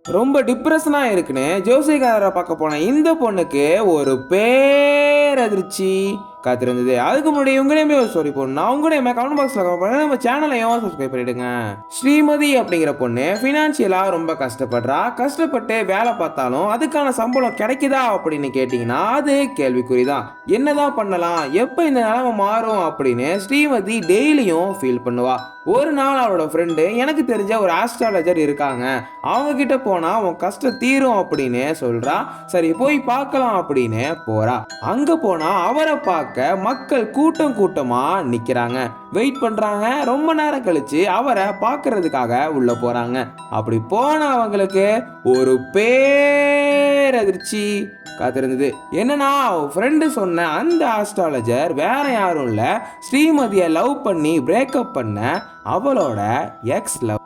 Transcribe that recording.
ரொம்ப டிப்ரெஷனா இருக்குன்னு ஜோசியக்காரரை பார்க்க போன இந்த பொண்ணுக்கு ஒரு பேரதிர்ச்சி காத்திருந்தது. அதுக்கு முன்னாடி உங்களையுமே ஒரு ஸ்டோரி போடணும். உங்களையுமே கமெண்ட் பாக்ஸ்ல கமெண்ட் பண்ணுங்க. நம்ம சேனலையும் சப்ஸ்கிரைப் பண்ணிடுங்க. ஸ்ரீமதி அப்படிங்கிற பொண்ணு ஃபினான்ஷியலா ரொம்ப கஷ்டப்படுறா. கஷ்டப்பட்டு வேலை பார்த்தாலும் அதுக்கான சம்பளம் கிடைக்குதா அப்படின்னு கேட்டிங்கன்னா அது கேள்விக்குறிதான். என்னதான் பண்ணலாம், எப்போ இந்த நிலைமை மாறும் அப்படின்னு ஸ்ரீமதி டெய்லியும் ஃபீல் பண்ணுவா. ஒரு நாள் அவளோட ஃப்ரெண்டு, எனக்கு தெரிஞ்ச ஒரு ஆஸ்ட்ராலஜர் இருக்காங்க, அவங்க கிட்ட போனா உன் கஷ்டம் தீரும் அப்படின்னு சொல்றா. சரி போய் பார்க்கலாம் அப்படின்னு போறா. அங்க போனா அவரை பார்க்க மக்கள் கூட்டம் கூட்டமா நிக்கிறாங்க, வெயிட் பண்றாங்க. ரொம்ப நேரம் கழிச்சு அவரை பார்க்கறதுக்காக உள்ள போறாங்க. அப்படி போன அவங்களுக்கு ஒரு பேரதிர்ச்சி காத்திருந்தது. என்னன்னா ஃப்ரெண்டு சொன்ன அந்த ஆஸ்ட்ராலஜர் வேற யாரும் இல்ல, ஸ்ரீமதியை லவ் பண்ணி பிரேக்கப் பண்ண அவளோட எக்ஸ் லவ்.